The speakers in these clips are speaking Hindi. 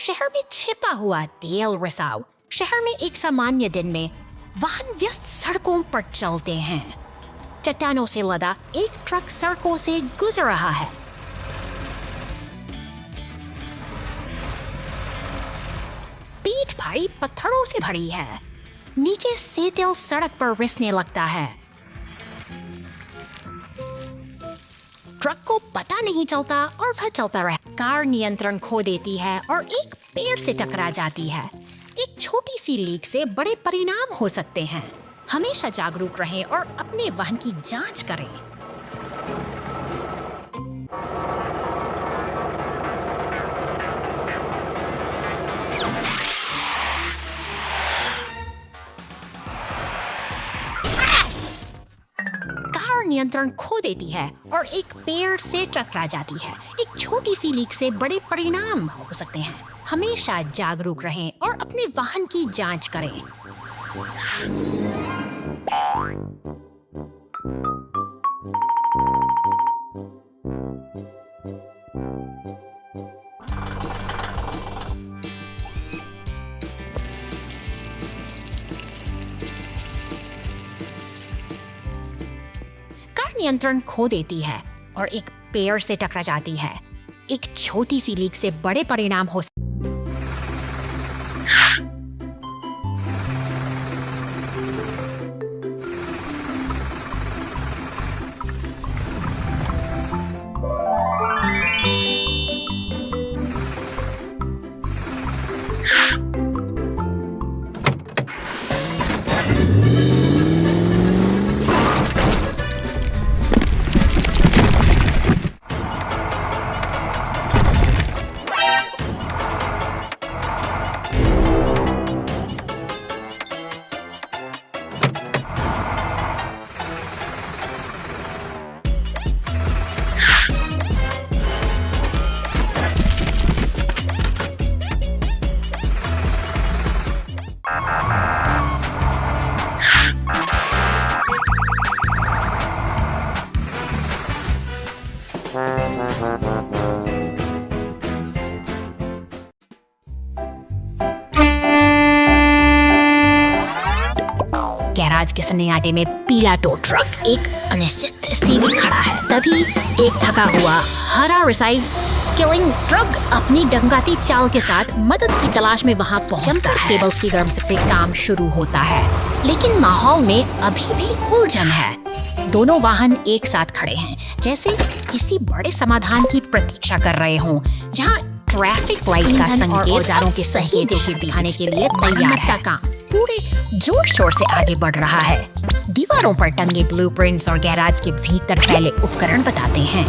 शहर में छिपा हुआ तेल रिसाव। शहर में एक सामान्य दिन में वाहन व्यस्त सड़कों पर चलते हैं। चट्टानों से लदा एक ट्रक सड़कों से गुजर रहा है। पीठ भारी पत्थरों से भरी है। नीचे से तेल सड़क पर रिसने लगता है। ट्रक को पता नहीं चलता और वह चलता रहा। कार नियंत्रण खो देती है और एक पेड़ से टकरा जाती है। एक छोटी सी लीक से बड़े परिणाम हो सकते हैं। हमेशा जागरूक रहें और अपने वाहन की जांच करें। कार नियंत्रण खो देती है और एक पेड़ से टकरा जाती है। एक छोटी सी लीक से बड़े परिणाम हो सकते हैं। हमेशा जागरूक रहें और अपने वाहन की जांच करें। कार नियंत्रण खो देती है और एक पेड़ से टकरा जाती है। एक छोटी सी लीक से बड़े परिणाम हो गैराज के सन्नाटे में पीला टो ट्रक एक अनिश्चित स्थिति में खड़ा है। तभी एक थका हुआ हरा रिसाइकलिंग ट्रक अपनी डंगाती चाल के साथ मदद की तलाश में वहां पहुंचता है। केबल्स की गर्म से काम शुरू होता है, लेकिन माहौल में अभी भी उलझन है। दोनों वाहन एक साथ खड़े हैं, जैसे किसी बड़े समाधान की प्रतीक्षा कर रहे हों, जहां ट्रैफिक लाइट का संकेत औजारों के सही दिशा दिखाने के लिए तैयार है। काम पूरे जोर शोर से आगे बढ़ रहा है। दीवारों पर टंगे ब्लूप्रिंट्स और गैराज के भीतर फैले उपकरण बताते हैं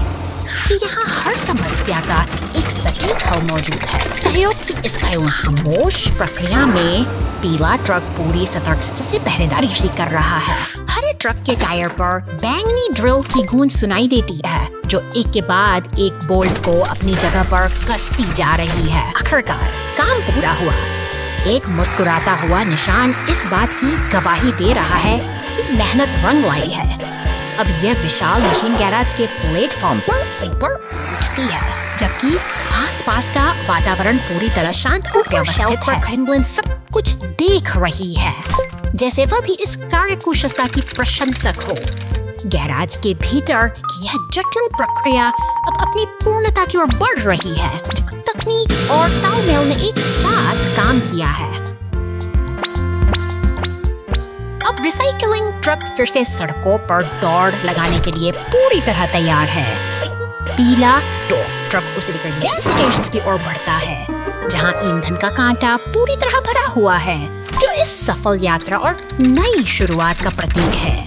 कि यहाँ हर समस्या का एक सटीक हल मौजूद है। सहयोग की इस खामोश प्रक्रिया में पीला ट्रक पूरी सतर्कता से पहरेदारी कर रहा है। हरे ट्रक के टायर पर बैंगनी ड्रिल की गूंज सुनाई देती है, जो एक के बाद एक बोल्ट को अपनी जगह पर कसती जा रही है। आखिरकार काम पूरा हुआ। एक मुस्कुराता हुआ निशान इस बात की गवाही दे रहा है कि मेहनत रंग लाई है। अब यह विशाल मशीन गैराज के प्लेटफॉर्म पर ऊपर उठती है, जबकि आसपास का वातावरण पूरी तरह शांत और व्यवस्थित है। क्रेमलिन सब कुछ देख रही है, जैसे वह भी इस कार्यकुशलता की प्रशंसक हो। गैराज के भीतर की यह जटिल प्रक्रिया अब अपनी पूर्णता की ओर बढ़ रही है। तकनीक और तालमेल ने एक साथ काम किया है। अब रिसाइकलिंग ट्रक फिर से सड़कों पर दौड़ लगाने के लिए पूरी तरह तैयार है। पीला टो ट्रक उसे लेकर गैस स्टेशन की ओर बढ़ता है, जहां ईंधन का कांटा पूरी तरह भरा हुआ है, जो इस सफल यात्रा और नई शुरुआत का प्रतीक है।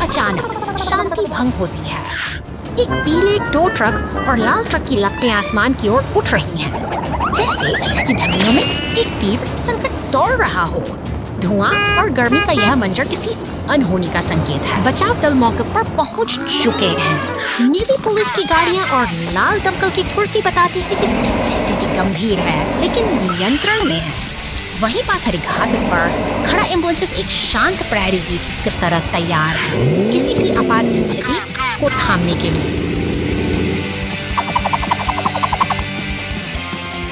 अचानक शांति भंग होती है। एक पीले टो ट्रक और लाल ट्रक की लपटें आसमान की ओर उठ रही हैं, जैसे शहर की धरतियों में एक तीव्र संकट दौड़ रहा हो। धुआं और गर्मी का यह मंजर किसी अनहोनी का संकेत है। बचाव दल मौके पर पहुंच चुके हैं। नीली पुलिस की गाड़ियां और लाल दमकल की फुर्ती बताती है कि स्थिति गंभीर है, लेकिन नियंत्रण में है। वहीं पास हरी घास पर खड़ा एम्बुलेंस एक शांत प्रहरी की तरह तैयार है, किसी भी आपात स्थिति को थामने के लिए।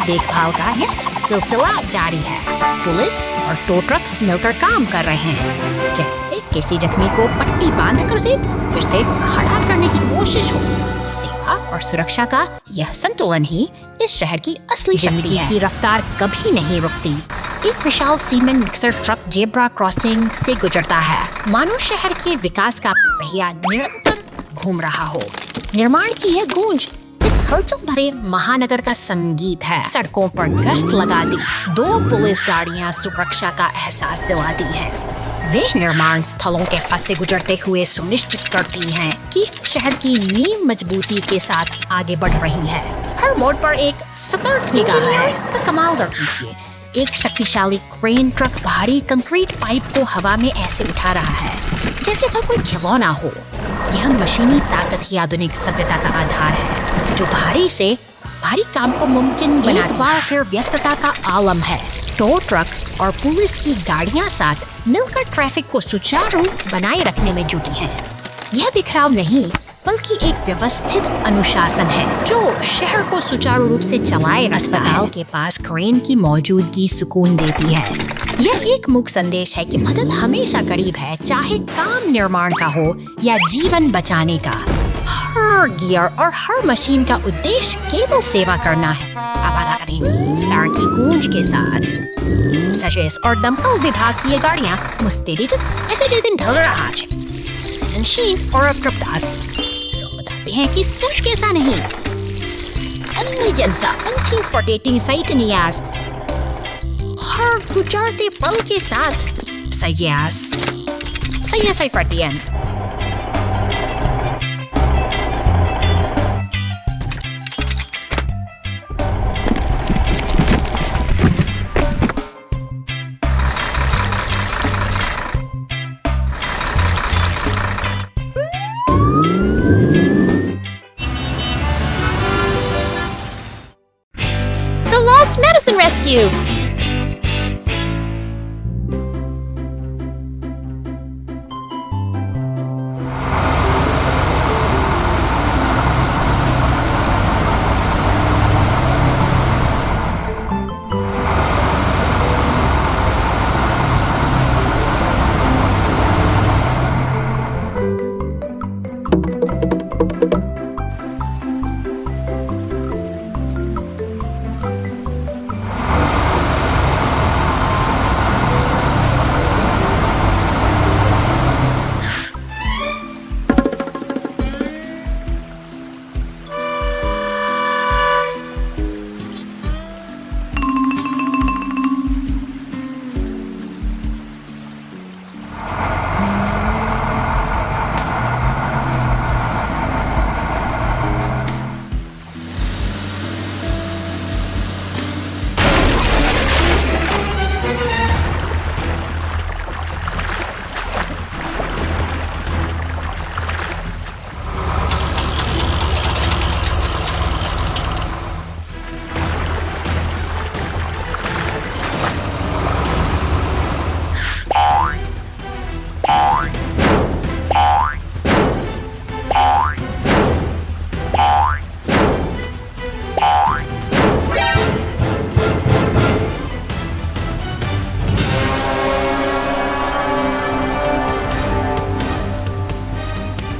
देखभाल का यह सिलसिला जारी है। पुलिस और टो ट्रक मिलकर काम कर रहे हैं, जैसे किसी जख्मी को पट्टी बांधकर उसे फिर से खड़ा करने की कोशिश हो। सेवा और सुरक्षा का यह संतुलन ही इस शहर की असली शक्ति है। की रफ्तार कभी नहीं रुकती। एक विशाल cement mixer truck zebra crossing से गुजरता है, मानो शहर के विकास का पहिया निरंतर घूम रहा हो। निर्माण की यह गूंज इस हलचल भरे महानगर का संगीत है। सड़कों पर गश्त लगा दी 2 पुलिस गाड़ियां सुरक्षा का एहसास दिलाती हैं। वे निर्माण स्थलों के फंस से गुजरते हुए सुनिश्चित करती हैं कि शहर की नींव मजबूती के साथ आगे बढ़ रही है। हर मोड़ पर एक सतर्क निगाह है का कमाल कीजिए। एक शक्तिशाली क्रेन ट्रक भारी कंक्रीट पाइप को हवा में ऐसे उठा रहा है जैसे वह कोई खिलौना हो। यह मशीनी ताकत ही आधुनिक सभ्यता का आधार है, जो भारी से भारी काम को मुमकिन बनाती है। एक बार फिर व्यस्तता का आलम है। टो ट्रक और पुलिस की गाड़ियां साथ मिलकर ट्रैफिक को सुचारू बनाए रखने में जुटी हैं। यह बिखराव नहीं, बल्कि एक व्यवस्थित अनुशासन है जो शहर को सुचारू रूप से चलाए रखता है। अस्पताल के पास क्रेन की मौजूदगी सुकून देती है। यह एक मूक संदेश है कि मदद हमेशा करीब है, चाहे काम निर्माण का हो या जीवन बचाने का। हर गियर और हर मशीन का उद्देश्य केवल सेवा करना है। सड़क की गूंज के साथ सचेस और दमकल विभाग की ये गाड़ियां मुस्तैदी ऐसे जे दिन ढल रहा है। और अवकृपदास बताते हैं कि सिर्फ कैसा नहीं, हर गुजरते पल के साथ saya perhatian. The Lost Medicine Rescue!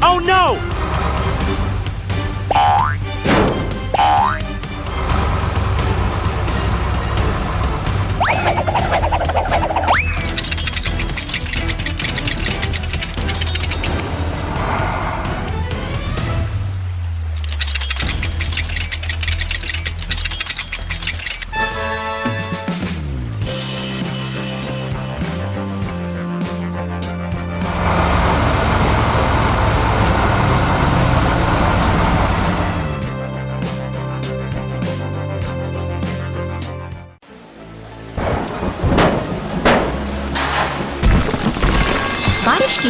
Oh no!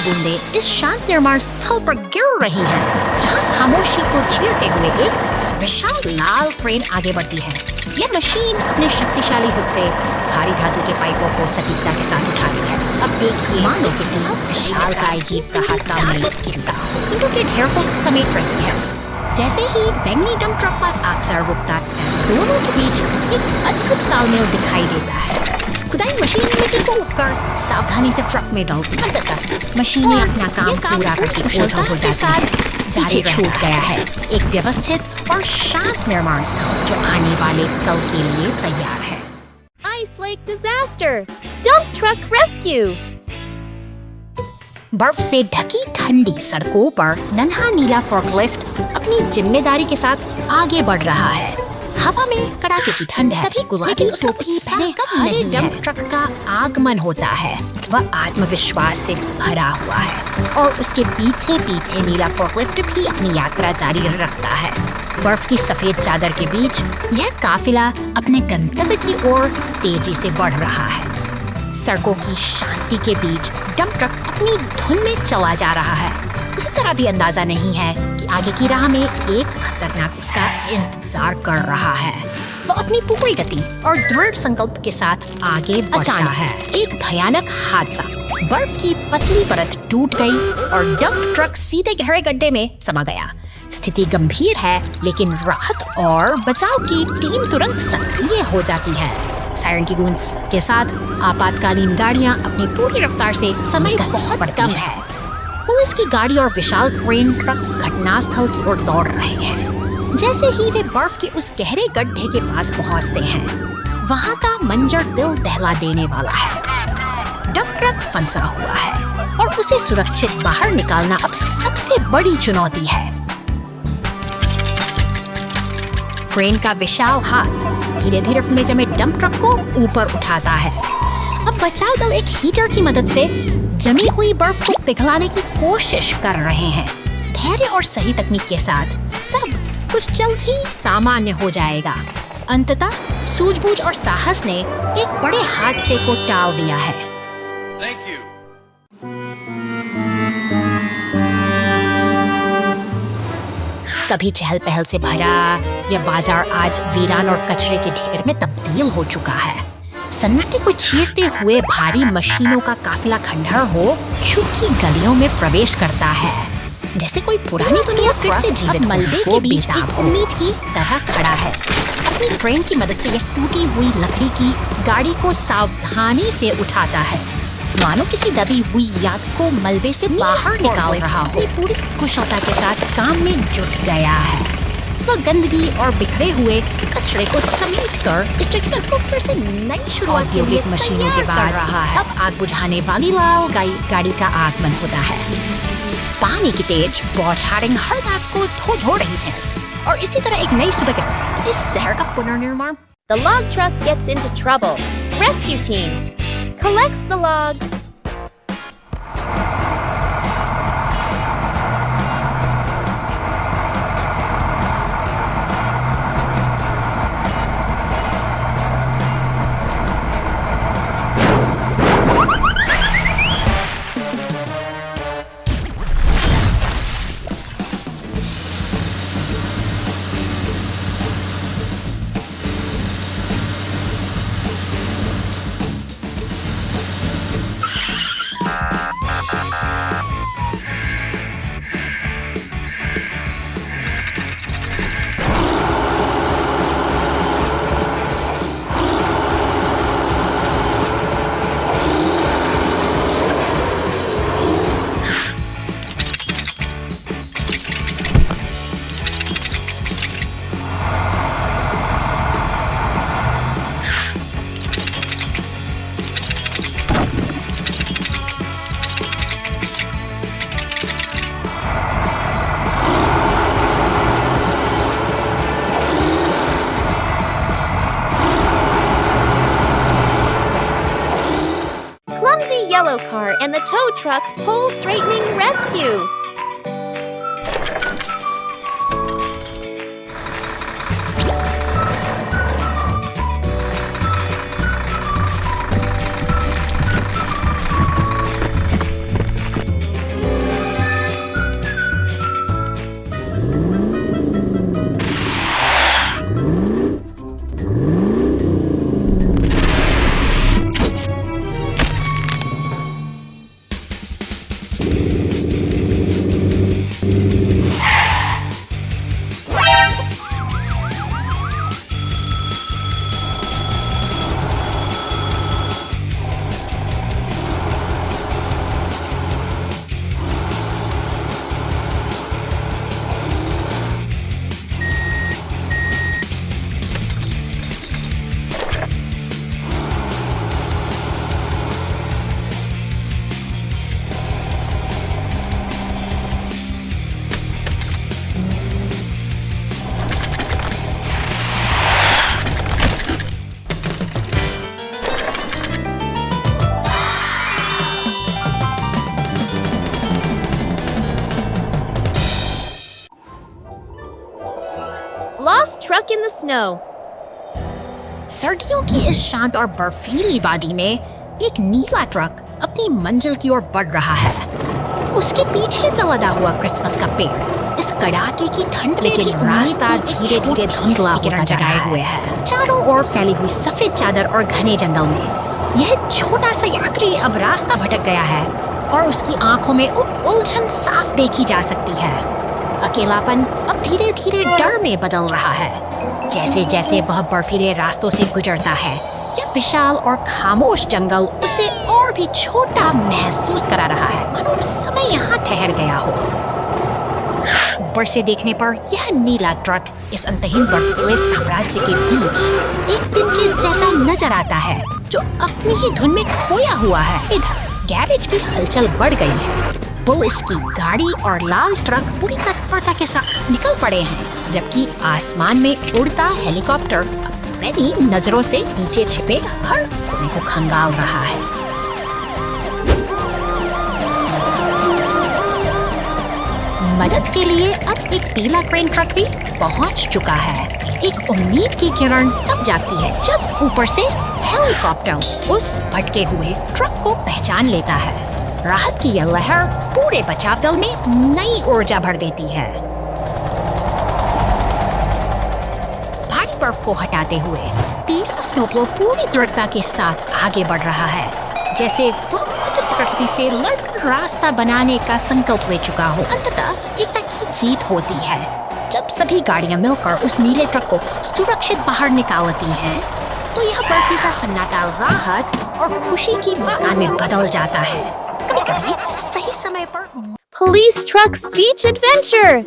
बूंदें इस शांत निर्माण स्थल पर गिर रही हैं, जहां खामोशी को चीरते हुए एक विशाल लाल क्रेन आगे बढ़ती है। यह मशीन अपने शक्तिशाली हुक से भारी धातु के पाइपों को सटीकता के साथ उठाती है। अब देखिए, मानो किसी विशाल काय जीव का हाथ काम में जुटा हो, ईंटों के ढेर को समेट रही है। जैसे ही बैंगनी डंप ट्रक पास आकर रुकता है, दोनों के बीच एक अद्भुत तालमेल दिखाई देता है। खुदाई मशीन मिट्टी को उठकर सावधानी से ट्रक में डालती है। अंततः मशीनें अपना काम पूरा करके ओझल हो जाती है। पीछे छूट गया है एक व्यवस्थित और शांत निर्माण स्थल जो आने वाले कल के लिए तैयार है। Ice Lake disaster! Dump truck rescue! बर्फ से ढकी ठंडी सड़कों पर नन्हा नीला फोर्कलिफ्ट अपनी जिम्मेदारी के साथ आगे बढ़ रहा है। हवा में कड़ाके की ठंड है, तभी गुलाबी टोपी पहने हरे डंप ट्रक का आगमन होता है। वह आत्मविश्वास से भरा हुआ है और उसके पीछे पीछे नीला फोर्कलिफ्ट भी अपनी यात्रा जारी रखता है। बर्फ की सफेद चादर के बीच यह काफिला अपने गंतव्य की ओर तेजी से बढ़ रहा है। सड़कों की शांति के बीच डंप ट्रक अपनी धुन में चला जा रहा है। उसे जरा भी अंदाजा नहीं है कि आगे की राह में एक खतरनाक उसका इंतजार कर रहा है। वो अपनी पूरी गति और दृढ़ संकल्प के साथ आगे बढ़ता है। एक भयानक हादसा, बर्फ की पतली परत टूट गई और डंप ट्रक सीधे गहरे गड्ढे में समा गया। स्थिति गंभीर है, लेकिन राहत और बचाव की टीम तुरंत सक्रिय हो जाती है। सायरन की गूंज के साथ आपातकालीन गाड़ियां अपनी पूरी रफ्तार से समय बहुत कम है। पुलिस की गाड़ी और विशाल क्रेन ट्रक घटनास्थल की ओर दौड़ रहे हैं। जैसे ही वे बर्फ के उस गहरे गड्ढे के पास पहुंचते हैं, वहां का मंजर दिल दहला देने वाला है। डंप ट्रक फंसा हुआ है और उसे सुरक्षित बाहर निकालना अब सबसे बड़ी चुनौती है। क्रेन का विशाल हाथ धीरे धीरे में जमे डंप ट्रक को ऊपर उठाता है। अब बचाव दल एक हीटर की मदद से जमी हुई बर्फ को पिघलाने की कोशिश कर रहे हैं। धैर्य और सही तकनीक के साथ सब कुछ जल्द ही सामान्य हो जाएगा। अंततः सूझबूझ और साहस ने एक बड़े हादसे को टाल दिया है। Thank you. कभी चहल पहल से भरा यह बाजार आज वीरान और कचरे के ढेर में तब्दील हो चुका है। सन्नाटे को चीरते हुए भारी मशीनों का काफिला खंडहर हो चुकी गलियों में प्रवेश करता है। जैसे कोई पुरानी दुनिया फिर से जीवित मलबे के बीच एक उम्मीद की तरह खड़ा है। अपनी क्रेन की मदद से यह टूटी हुई लकड़ी की गाड़ी को सावधानी से उठाता है, मानो किसी दबी हुई याद को मलबे से बाहर निकाल रहा हो। पूरी कुशलता के साथ काम में जुट गया है। वह गंदगी और बिखरे हुए कचरे को समेटकर इस जगह को फिर से नई शुरुआत के लिए मशीनों के बाद रहा है। अब आग बुझाने वाली लाल गाड़ी का आगमन होता है। पानी की तेज बौछारें हर रात को धो रही है और इसी तरह एक नई सुबह के साथ इस शहर का पुनर्निर्माण। The log truck gets into trouble. Rescue team collects the logs. Yellow car and the tow truck's pole straightening rescue. lost truck in the snow. सर्दियों की इस शांत और बर्फीली वादी में एक नीला ट्रक अपनी मंजिल की ओर बढ़ रहा है। उसके पीछे लदा हुआ क्रिसमस का पेड़ इस कड़ाके की ठंड में भी रास्ता धीरे धीरे धुंधला होता जगाए हुए है। चारों ओर फैली हुई सफेद चादर और घने जंगल में यह छोटा सा यात्री अब रास्ता भटक गया है और उसकी आंखों में उलझन साफ देखी जा सकती है। अकेलापन अब धीरे धीरे डर में बदल रहा है। जैसे जैसे वह बर्फीले रास्तों से गुजरता है, यह विशाल और खामोश जंगल उसे और भी छोटा महसूस करा रहा है, मानो समय यहाँ ठहर गया हो। ऊपर से देखने पर यह नीला ट्रक इस अंतहीन बर्फीले साम्राज्य के बीच एक दिन के जैसा नजर आता है, जो अपनी ही धुन में खोया हुआ है। इधर गैरेज की हलचल बढ़ गई है। पुलिस की गाड़ी और लाल ट्रक पूरी तत्परता के साथ निकल पड़े हैं, जबकि आसमान में उड़ता हेलीकॉप्टर अपनी नजरों से पीछे छिपे हर कोने को खंगाल रहा है। मदद के लिए अब एक पीला क्रेन ट्रक भी पहुंच चुका है। एक उम्मीद की किरण तब जागती है जब ऊपर से हेलीकॉप्टर उस भटके हुए ट्रक को पहचान लेता है। राहत की यह लहर पूरे बचाव दल में नई ऊर्जा भर देती है। भारी बर्फ को हटाते हुए पीला स्नोप्लो पूरी दृढ़ता के साथ आगे बढ़ रहा है, जैसे वो खुद प्रकृति से लड़कर रास्ता बनाने का संकल्प ले चुका हो। अंततः एकता की जीत होती है जब सभी गाड़ियां मिलकर उस नीले ट्रक को सुरक्षित बाहर निकालती हैं, तो यह बर्फी सा सन्नाटा राहत और खुशी की मुस्कान में बदल जाता है। कभी-कभी सही समय पर Police Truck's Beach Adventure!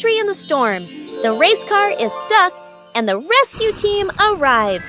Tree in the storm. The race car is stuck and the rescue team arrives.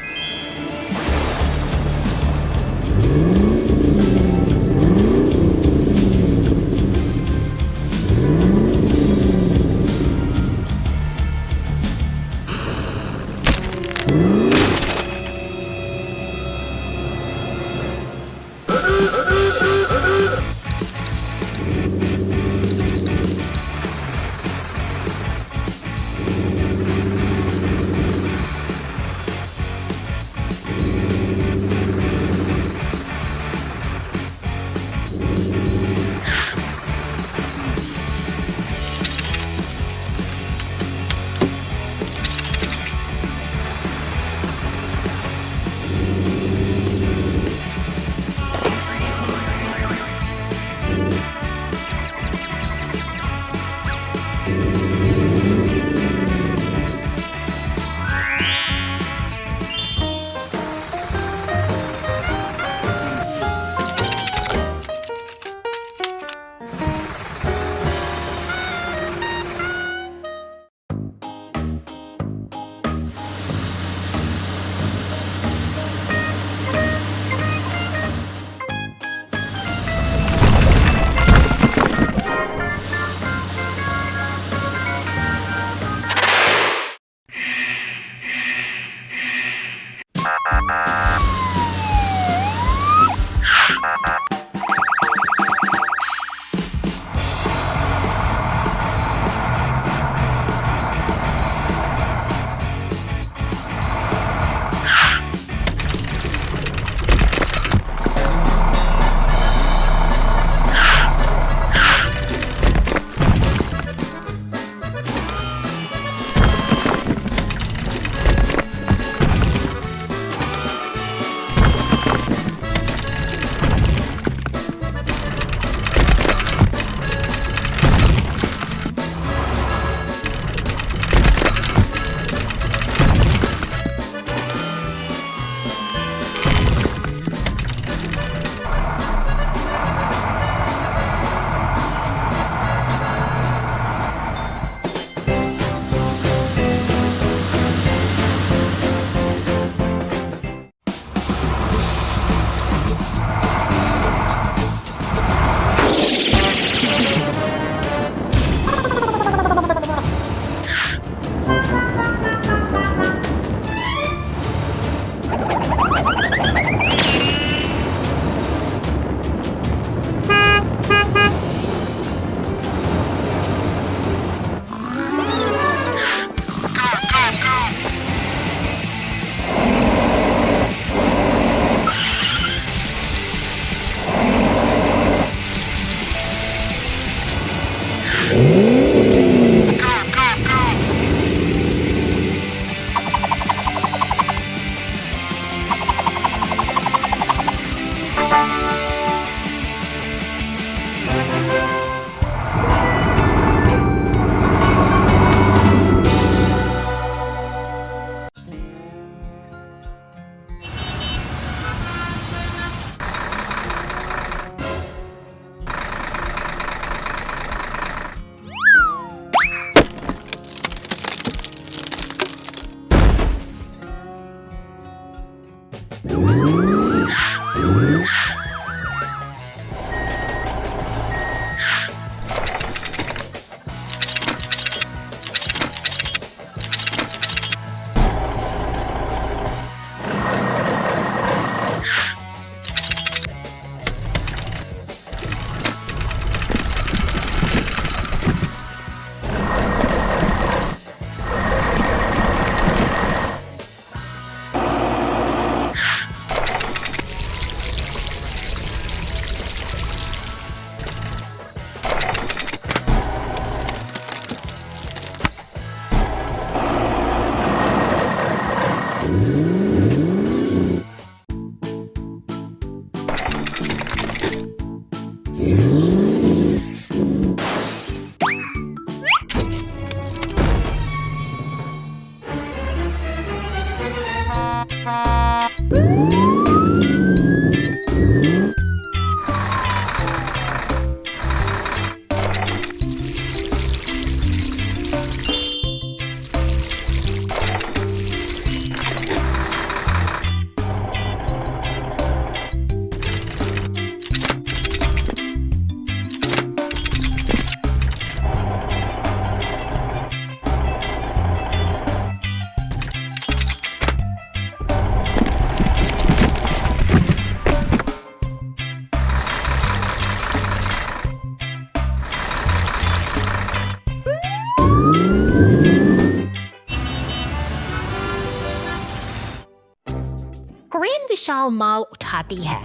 Crane विशाल माल उठाती है।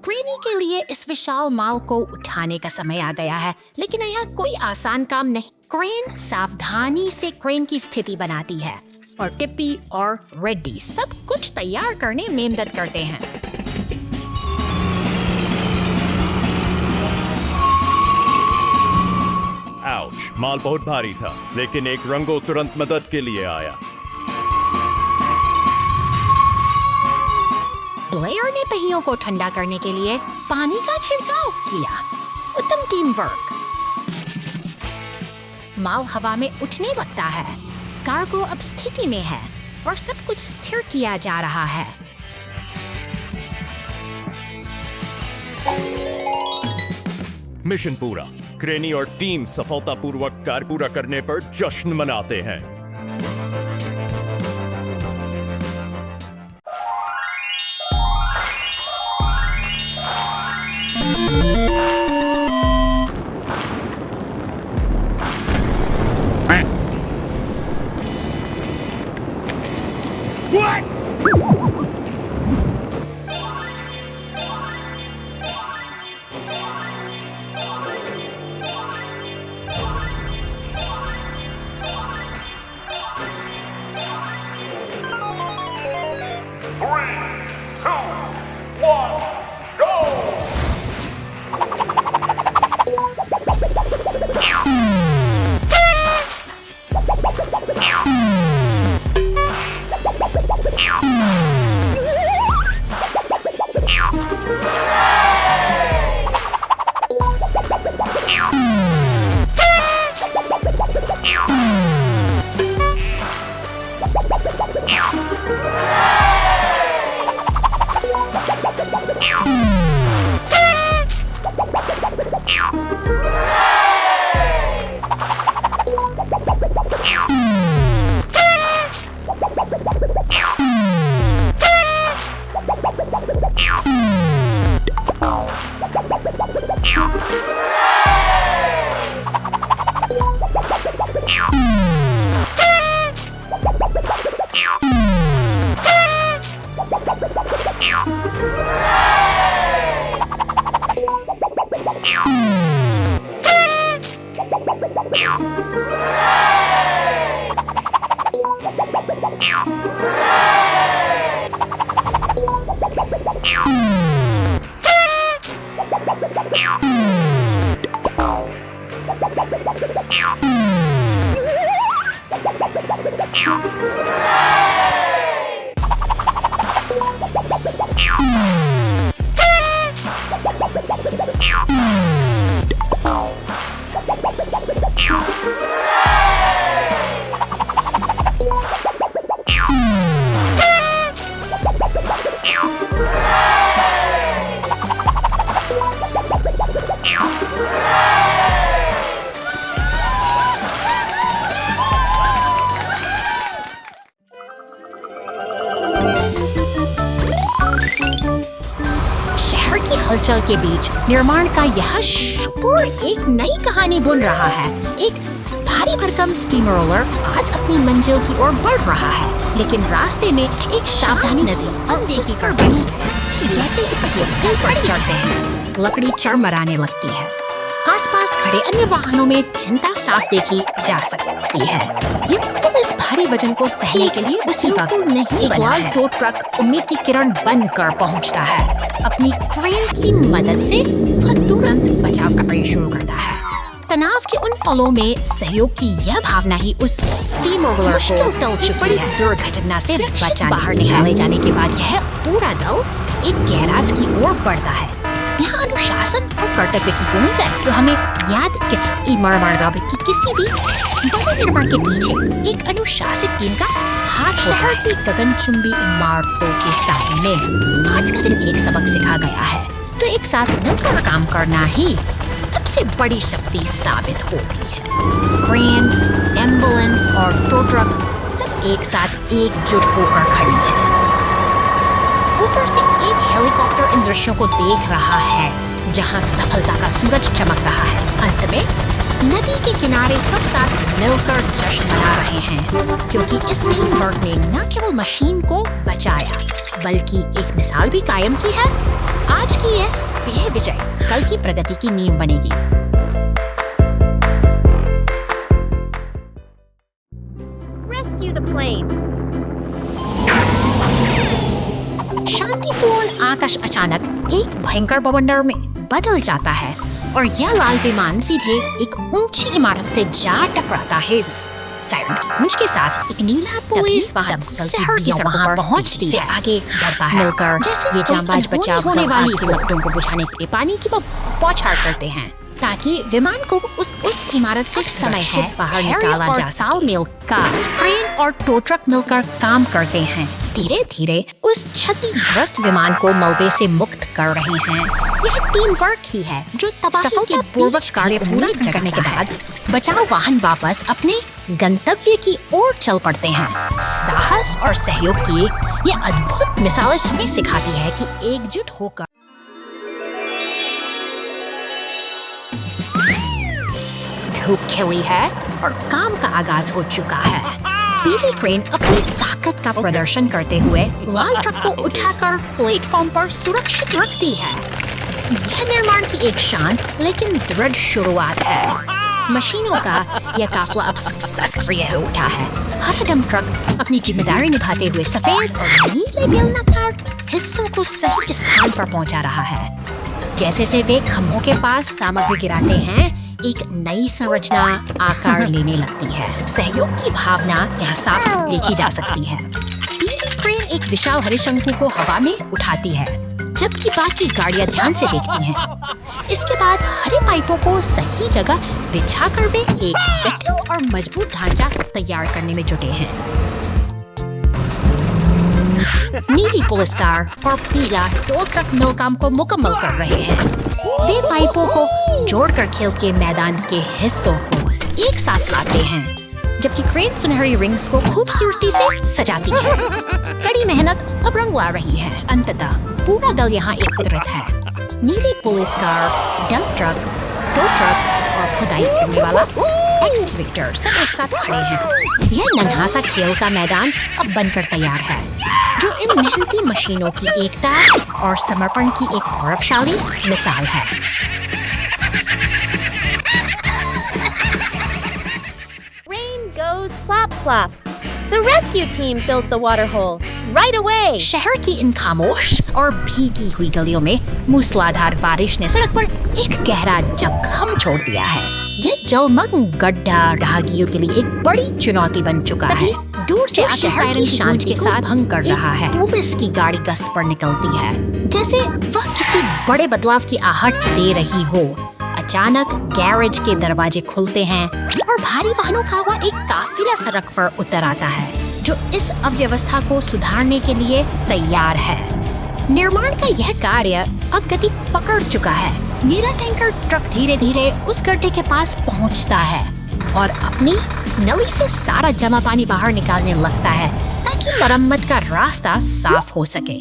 क्रेनी के लिए इस विशाल माल को उठाने का समय आ गया है, लेकिन यह कोई आसान काम नहीं। क्रेन सावधानी से क्रेन की स्थिति बनाती है और टिप्पी और रेड्डी सब कुछ तैयार करने में मदद करते हैं। आउच, माल बहुत भारी था, लेकिन एक रंगो तुरंत मदद के लिए आया। ब्लेयर ने पहियों को ठंडा करने के लिए पानी का छिड़काव किया। उत्तम टीम वर्क। माल हवा में उठने लगता है। कार्गो अब स्थिति में है और सब कुछ स्थिर किया जा रहा है। मिशन पूरा। क्रेनी और टीम सफलतापूर्वक कार्य पूरा करने पर जश्न मनाते हैं। हलचल के बीच निर्माण का यह शोर एक नई कहानी बुन रहा है। एक भारी भरकम स्टीम रोलर आज अपनी मंजिल की ओर बढ़ रहा है, लेकिन रास्ते में एक सावधानी नदी अनदेखी कर बनी है। जैसे ही पहिए पुल पर चढ़ते हैं, लकड़ी चरमराने लगती है। आसपास खड़े अन्य वाहनों में चिंता साफ देखी जा सकती है। ये पुल इस भारी वजन को सहने के लिए उसी वक्त नहीं बना है। टो ट्रक उम्मीद की किरण बनकर पहुंचता है। अपनी क्रेन की मदद से वह तुरंत बचाव कार्य शुरू करता है। तनाव के उन पलों में सहयोग की यह भावना ही उस स्टीम रोलर को टल चुकी है। दुर्घटना से बचा बाहर निकाले जाने के बाद यह पूरा दल एक गैराज की ओर बढ़ता है। यहाँ अनुशासन और कर्तव्य की गूंज है, तो हमें याद मरमरगा कि किसी भी बड़े निर्माण के पीछे एक अनुशासित टीम का हाथ शहर की गगनचुंबी इमारतों के सामने आज का दिन एक सबक सिखा गया है। तो एक साथ मिलकर काम करना ही सबसे बड़ी शक्ति साबित होती है। क्रेन, एम्बुलेंस और टो ट्रक सब एक साथ एकजुट होकर खड़ी है। ऊपर से एक हेलीकॉप्टर इन दृश्यों को देख रहा है, जहां सफलता का सूरज चमक रहा है। अंत में नदी के किनारे सब साथ मिलकर जश्न मना रहे हैं, क्योंकि इस टीम वर्क ने न केवल मशीन को बचाया, बल्कि एक मिसाल भी कायम की है। आज की यह विजय कल की प्रगति की नींव बनेगी। Rescue the plane. शांतिपूर्ण आकाश अचानक एक भयंकर बवंडर में बदल जाता है और यह लाल विमान सीधे एक ऊंची इमारत से जा टकराता है। सायरन की गूंज के साथ एक नीला पुलिस वाहन शहर की सड़कों पर पहुंचती है, आगे बढ़ता है, मिलकर जैसे ये जांबाज बचाव होने वाली लपटों को बुझाने के लिए पानी की बौछार करते हैं, ताकि विमान को उस इमारत से समय है बाहर निकाला जा सके। मिल का क्रेन और टो ट्रक मिलकर काम करते हैं, धीरे धीरे उस क्षतिग्रस्त विमान को मलबे से मुक्त कर रहे हैं। यह टीम वर्क ही है जो सफलतापूर्वक कार्य पूरा करने के बाद बचाव वाहन वापस अपने गंतव्य की ओर चल पड़ते हैं। साहस और सहयोग की ये अद्भुत मिसालें हमें सिखाती है कि एकजुट होकर धूप खिली है और काम का आगाज हो चुका है। पीली क्रेन अपनी ताकत का प्रदर्शन करते हुए लाल ट्रक को उठाकर प्लेटफॉर्म पर सुरक्षित रखती है। यह निर्माण की एक शांत लेकिन दृढ़ शुरुआत है। मशीनों का यह काफिला अब सक्रिय हो उठा है। हर डंप ट्रक अपनी जिम्मेदारी निभाते हुए सफेद और नीले बेलनाकार हिस्सों को सही स्थान पर पहुंचा रहा है। जैसे से वे खंभों के पास सामग्री गिराते हैं, एक नई संरचना आकार लेने लगती है। सहयोग की भावना यहाँ साफ देखी जा सकती है। पीली क्रेन एक विशाल हरे शंकु को हवा में उठाती है, जबकि बाकी गाड़ियां ध्यान से देखती हैं। इसके बाद हरे पाइपों को सही जगह बिछाकर वे एक जटिल और मजबूत ढांचा तैयार करने में जुटे हैं। नीली पुलिस कार और पीला टो ट्रक मिल काम को मुकम्मल कर रहे हैं। वे पाइपों को जोड़कर खेल के मैदान के हिस्सों को एक साथ लाते हैं, जबकि क्रेन सुनहरी रिंग्स को खूबसूरती से सजाती है। कड़ी मेहनत अब रंग ला रही है। अंततः पूरा दल यहाँ एकत्रित है। नीली police car, dump truck, tow truck और खुदाई करने वाला एक्सकेवेटर सब एक साथ खड़े हैं। यह नन्हा सा खेल का मैदान अब बनकर तैयार है, जो इन मेहनती मशीनों की एकता और समर्पण की एक गौरवशाली मिसाल है। Rain goes plop plop. The rescue team fills the water hole right away. शहर की इन खामोश और भीगी हुई गलियों में मूसलाधार बारिश ने सड़क पर एक गहरा जख्म छोड़ दिया है। यह जलमग्न गड्ढा राहगीरों के लिए एक बड़ी चुनौती बन चुका है। दूर से आके सायरन की शांत के साथ भंग कर रहा है। पुलिस की गाड़ी गश्त पर निकलती है, जैसे वह किसी बड़े बदलाव की आहट दे रही हो। अचानक गैरेज के दरवाजे खुलते हैं और भारी वाहनों का हुआ एक काफिला सड़क पर उतर आता है, जो इस अव्यवस्था को सुधारने के लिए तैयार है। निर्माण का यह कार्य अब गति पकड़ चुका है। नीला टैंकर ट्रक धीरे धीरे उस गड्ढे के पास पहुंचता है और अपनी नली से सारा जमा पानी बाहर निकालने लगता है, ताकि मरम्मत का रास्ता साफ हो सके।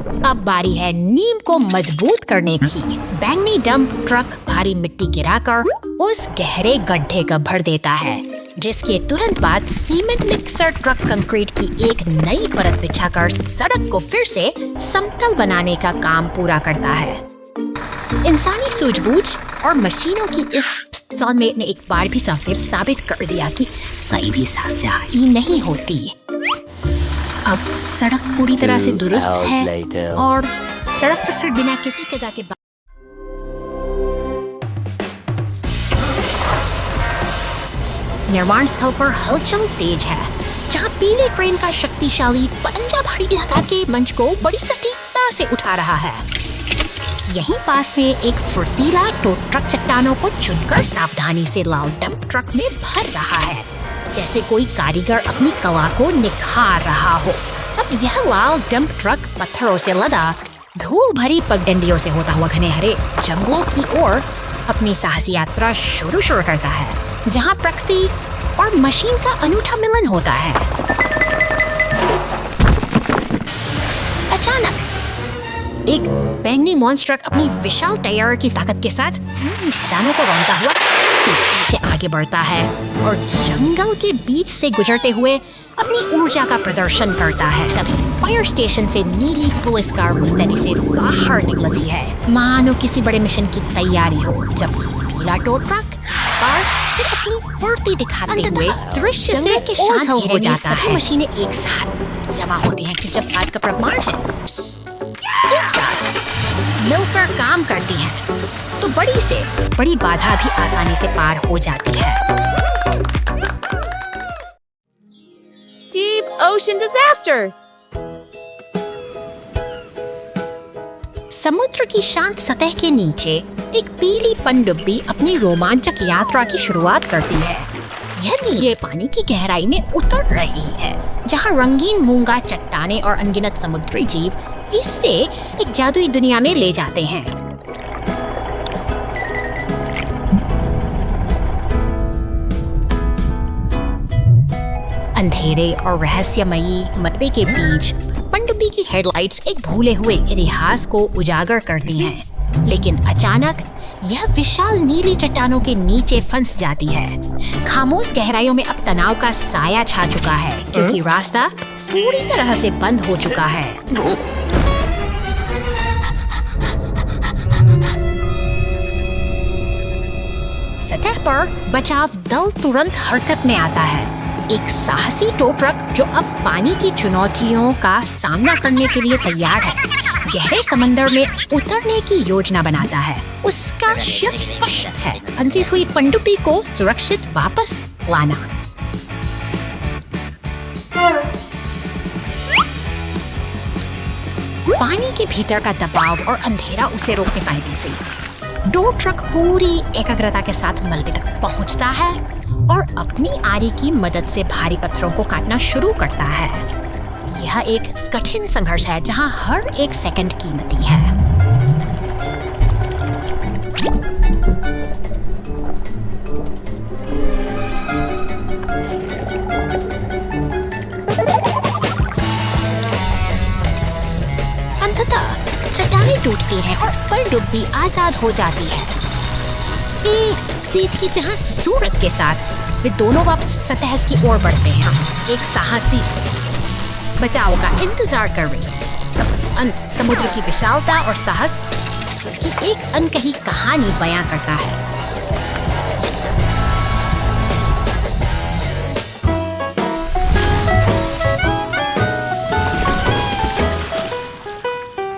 अब बारी है नींव को मजबूत करने की। बैंगनी डंप ट्रक भारी मिट्टी गिराकर उस गहरे गड्ढे का भर देता है, जिसके तुरंत बाद सीमेंट मिक्सर ट्रक कंक्रीट की एक नई परत बिछाकर सड़क को फिर से समतल बनाने का काम पूरा करता है। इंसानी सूझबूझ और मशीनों की इस साल में ने एक बार भी साबित कर दिया कि सही भी सही नहीं होती। अब सड़क पूरी तरह से दुरुस्त है और सड़क पर फिर बिना किसी कजा के निर्माण स्थल पर हलचल तेज है, जहां पीले क्रेन का शक्तिशाली पंजा भारी ढका के मंच को बड़ी सटीकता से उठा रहा है। यहीं पास में एक फुर्तीला टो ट्रक चट्टानों को चुनकर सावधानी से लाल डंप ट्रक में भर रहा है, जैसे कोई कारीगर अपनी कला को निखार रहा हो। अब यह लाल डंप ट्रक पत्थरों से लदा धूल भरी पगडंडियों से होता हुआ घने हरे जंगलों की ओर अपनी साहसी यात्रा शुरू करता है, जहां प्रकृति और मशीन का अनूठा मिलन होता है। अचानक एक बैंगनी मॉन्स्टर ट्रक अपनी विशाल टायर की ताकत के साथ मैदानों को रौंदता हुआ तेजी से आगे बढ़ता है और जंगल के बीच से गुजरते हुए अपनी ऊर्जा का प्रदर्शन करता है। तभी फायर स्टेशन से नीली पुलिस कार मुस्तैदी से बाहर निकलती है, मानो किसी बड़े मिशन की तैयारी हो, जबकि पीला टो ट्रक पर फिर अपनी फुर्ती दिखाते हुए दृश्य से के शांत हो जाता है। मशीनें एक साथ जमा होती हैं कि जब बात का प्रमाण है एक साथ मिलकर काम करती हैं, तो बड़ी से बड़ी बाधा भी आसानी से पार हो जाती है। Deep ocean disaster! समुद्र की शांत सतह के नीचे एक पीली पनडुब्बी अपनी रोमांचक यात्रा की शुरुआत करती है। यह नीले पानी की गहराई में उतर रही है, जहां रंगीन मूंगा, चट्टानें और अनगिनत समुद्री जीव इससे एक जादुई दुनिया में ले जाते हैं। अंधेरे और रहस्यमयी मलबे के बीच पनडुब्बी की हेडलाइट्स एक भूले हुए इतिहास को उजागर करती हैं, लेकिन अचानक यह विशाल नीली चट्टानों के नीचे फंस जाती है। खामोश गहराइयों में अब तनाव का साया छा चुका है, क्योंकि रास्ता पूरी तरह से बंद हो चुका है। सतह पर बचाव दल तुरंत हरकत में आता है। एक साहसी टो ट्रक जो अब पानी की चुनौतियों का सामना करने के लिए तैयार है, गहरे समंदर में उतरने की योजना बनाता है। उसका लक्ष्य स्पष्ट है, फंसी हुई पनडुब्बी को सुरक्षित वापस लाना। पानी के भीतर का दबाव और अंधेरा उसे रोकने फायदे से डो ट्रक पूरी एकाग्रता के साथ मलबे तक पहुंचता है और अपनी आरी की मदद से भारी पत्थरों को काटना शुरू करता है। यह एक कठिन संघर्ष है जहां हर एक सेकंड कीमती है। अंततः चट्टानें टूटती हैं और पनडुब्बी आजाद हो जाती है। एक जीत की जहां सूरज के साथ वे दोनों वापस सतह की ओर बढ़ते हैं, एक साहसी बचाव का इंतजार कर रही। समुद्र की विशालता और साहस इसकी एक अनकही कहानी बयां करता है।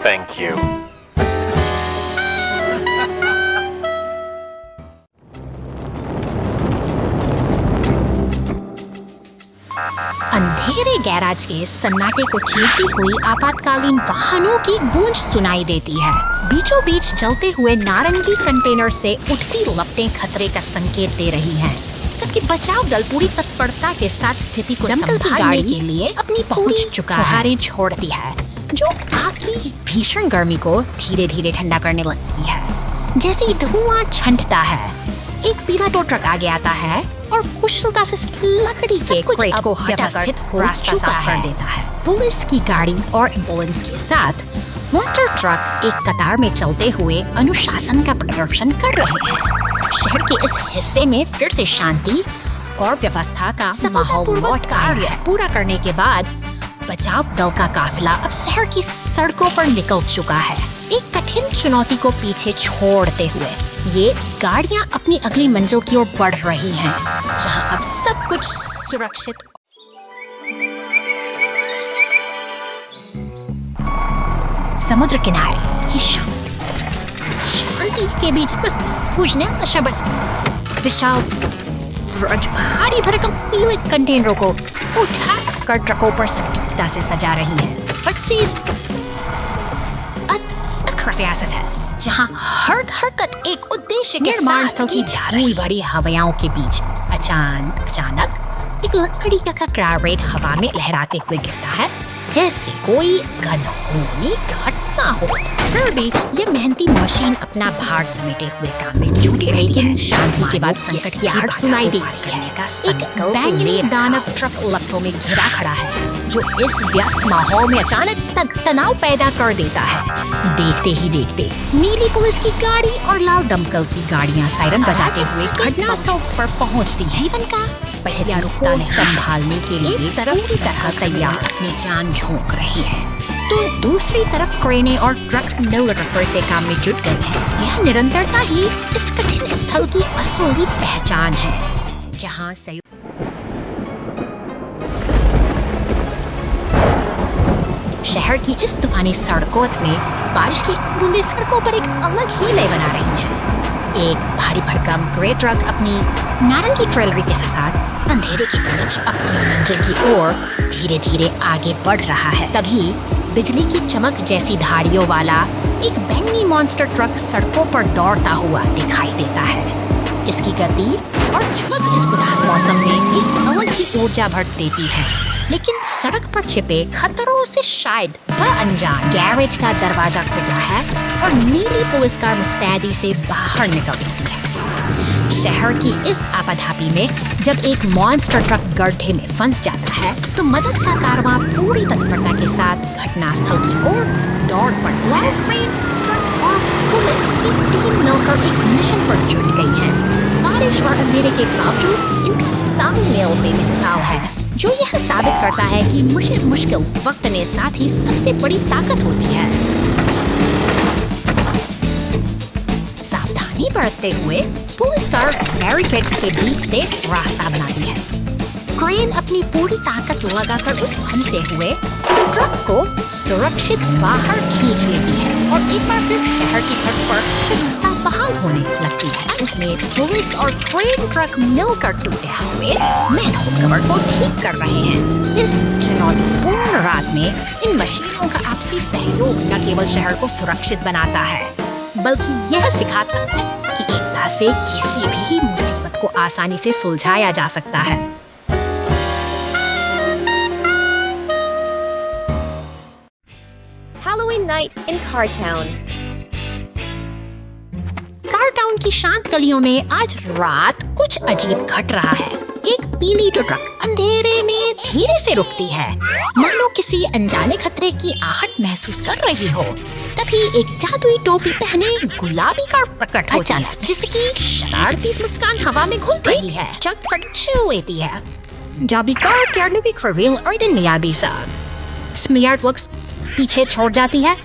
Thank you. अंधेरे गैराज के सन्नाटे को चीरती हुई आपातकालीन वाहनों की गूंज सुनाई देती है। बीचों बीच चलते हुए नारंगी कंटेनर से उठती लपटें खतरे का संकेत दे रही हैं, जबकि बचाव दल पूरी तत्परता के साथ स्थिति को संभालने के लिए अपनी पहुंच चुका है, छोड़ती है, जो आग की भीषण गर्मी को धीरे धीरे ठंडा करने लगती है। जैसे ही धुआं छंटता है, एक पीला टो ट्रक आगे आता है और कुशलता से लकड़ी के क्रेट को व्यवस्थित रास्ता साफ कर देता है। पुलिस की गाड़ी और एम्बुलेंस के साथ मॉन्स्टर ट्रक एक कतार में चलते हुए अनुशासन का प्रदर्शन कर रहे हैं। शहर के इस हिस्से में फिर से शांति और व्यवस्था का माहौल लौट कार्य पूरा करने के बाद बचाव दल का काफिला अब शहर की सड़कों पर निकल चुका है, एक कठिन चुनौती को पीछे छोड़ते हुए। ये गाड़ियां अपनी अगली मंजिल की ओर बढ़ रही हैं, जहां अब सब कुछ सुरक्षित। समुद्र किनारे की शांति के बीच बस पूछने शब्द विशाल ब्रज भारी भरकम पीले कंटेनरों को उठा कर ट्रकों पर सटीकता से सजा रही है। है जहां हर हरकत एक उद्देश्य के निर्माण स्थल की धूल भरी हवाओं के बीच अचानक एक लकड़ी का ककड़ारेट हवा में लहराते हुए गिरता है, जैसे कोई घनघोरी घटना हो। फिर भी ये मेहनती मशीन अपना भार समेटे हुए काम में जुटी रही है। शांति के बाद संकट की आहट सुनाई देती है। एक बैंगनी दानव ट्रक लपटों में घिरा खड़ा है, जो इस व्यस्त माहौल में अचानक तनाव पैदा कर देता है। देखते ही देखते नीली पुलिस की गाड़ी और लाल दमकल की गाड़ियां सायरन बजाते हुए घटनास्थल पर पहुंचती। जीवन का को संभालने के लिए एक तरफ तैयार अपनी जान झोंक रही है, तो दूसरी तरफ क्रेनें और ट्रक मिलकर फिर से काम में जुट गए हैं। यह निरंतरता ही इस कठिन स्थल की असली पहचान है, जहां शहर की इस तूफानी सड़कों में बारिश की बूंदें सड़कों पर एक अलग ही लय बना रही हैं। एक भारी भरकम ग्रे ट्रक अपनी नारंगी ट्रेलरी के साथ अंधेरे के बीच अपनी मंजिल की ओर धीरे धीरे आगे बढ़ रहा है। तभी बिजली की चमक जैसी धारियों वाला एक बैंगनी मॉन्स्टर ट्रक सड़कों पर दौड़ता हुआ दिखाई देता है। इसकी गति और चमक इस उदास मौसम में एक अलग ही ऊर्जा भर देती है, लेकिन सड़क पर छिपे खतरों से शायद वह अनजान। गैरेज का दरवाजा खुला है और नीली पुलिस कार मुस्तैदी से बाहर निकल रही है। शहर की इस आपाधापी में जब एक मॉन्स्टर ट्रक गड्ढे में फंस जाता है, तो मदद का कारवां पूरी तत्परता के साथ घटनास्थल की ओर दौड़ पड़ता है। ट्रक और पुलिस की टीम मिलकर एक मिशन पर जुट गई है। बारिश और अंधेरे के बावजूद इनका तालमेल बेमिसाल है, जो यह साबित करता है कि मुश्किल वक्त में साथ ही सबसे बड़ी ताकत होती है। सावधानी बरतते हुए पुलिस कार बैरिकेड्स के बीच से रास्ता बनाती है। क्रेन अपनी पूरी ताकत लगाकर उस फंसे हुए ट्रक को सुरक्षित बाहर खींच लेती है और एक बार फिर शहर की सड़क पर व्यवस्था बहाल होने लगती है। उसमें पुलिस और क्रेन ट्रक मिलकर टूटे हुए मैनहोल कवर को ठीक कर रहे हैं। इस चुनौतीपूर्ण रात में इन मशीनों का आपसी सहयोग न केवल शहर को सुरक्षित बनाता है, बल्कि यह सिखाता है कि एकता से किसी भी मुसीबत को आसानी से सुलझाया जा सकता है। Halloween night in Cartown. कारटाउन की शांत गलियों में आज रात कुछ अजीब घट रहा है। एक पीली ट्रक अंधेरे में धीरे से रुकती है, मानो किसी अनजाने खतरे की आहट महसूस कर रही हो। तभी एक जादुई टोपी पहने गुलाबी कार प्रकट हो जाती है, जिसकी शरारती मुस्कान हवा में घूम रही है। ट्रक पर छिल लेती है। जाबी कार त्यारने की खरवेल और दिन मियाबी सा स्मियार्ड लुक्स पीछे छोड़ जाती है।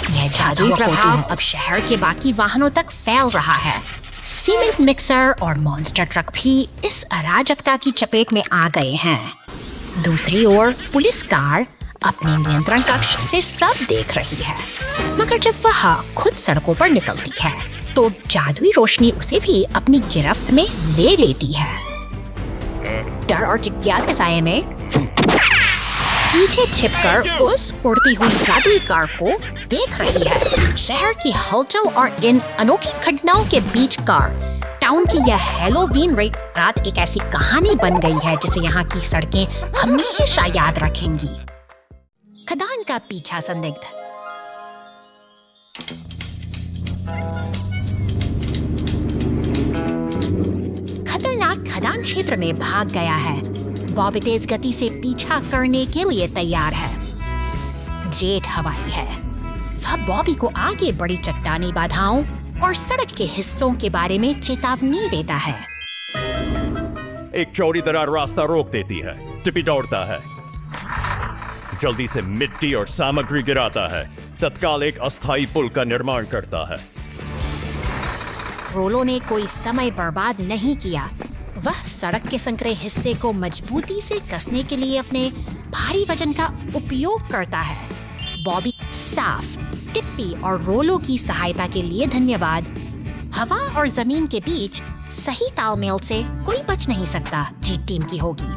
यह जादुई प्रभाव अब शहर के बाकी वाहनों तक फैल रहा है। सीमेंट मिक्सर और मॉन्स्टर ट्रक भी इस अराजकता की चपेट में आ गए हैं। दूसरी ओर पुलिस कार अपने नियंत्रण कक्ष से सब देख रही है, मगर जब वह खुद सड़कों पर निकलती है, तो जादुई रोशनी उसे भी अपनी गिरफ्त में ले लेती है। डर और जिज्ञासा के साये में पीछे छिपकर उस उड़ती हुई जादुई कार को देख रही है। शहर की हलचल और इन अनोखी घटनाओं के बीच कार टाउन की यह हैलोवीन रात एक ऐसी कहानी बन गई है जिसे यहाँ की सड़कें हमेशा याद रखेंगी। खदान का पीछा संदिग्ध। खतरनाक खदान क्षेत्र में भाग गया है। बॉबी तेज गति से पीछा करने के लिए तैयार है। जेट हवाई है। वह बॉबी को आगे बड़ी चट्टानी बाधाओं और सड़क के हिस्सों के बारे में चेतावनी देता है। एक चौड़ी दरार रास्ता रोक देती है। टिपी दौड़ता है, जल्दी से मिट्टी और सामग्री गिराता है, तत्काल एक अस्थायी पुल का निर्माण करता है। रोलो ने कोई समय बर्बाद नहीं किया। वह सड़क के संकरे हिस्से को मजबूती से कसने के लिए अपने भारी वजन का उपयोग करता है। बॉबी साफ, टिप्पी और रोलो की सहायता के लिए धन्यवाद। हवा और जमीन के बीच सही तालमेल से कोई बच नहीं सकता। जीत टीम की होगी।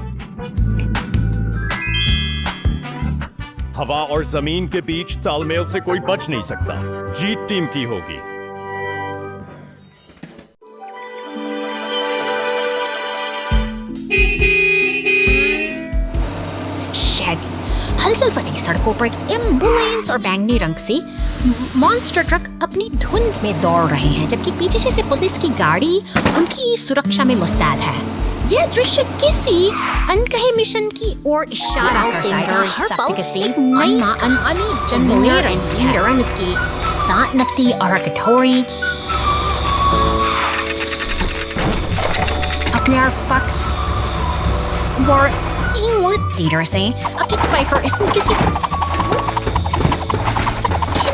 हवा और जमीन के बीच तालमेल से कोई बच नहीं सकता। जीत टीम की होगी। हलचल भरी सड़कों पर एम्बुलेंस और बैंगनी रंग से मॉन्स्टर ट्रक अपनी धुंध में दौड़ रहे हैं, जबकि पीछे से पुलिस की गाड़ी उनकी सुरक्षा में मुस्तैद है। यह दृश्य किसी अनकहे मिशन की ओर इशारा करता है, जहां हर पल एक नई अनअनी जन्म ले रही है। इसकी सात नफ्ती और कठोरी अपने आप और Dietersing, up to the Piper isn't kissy.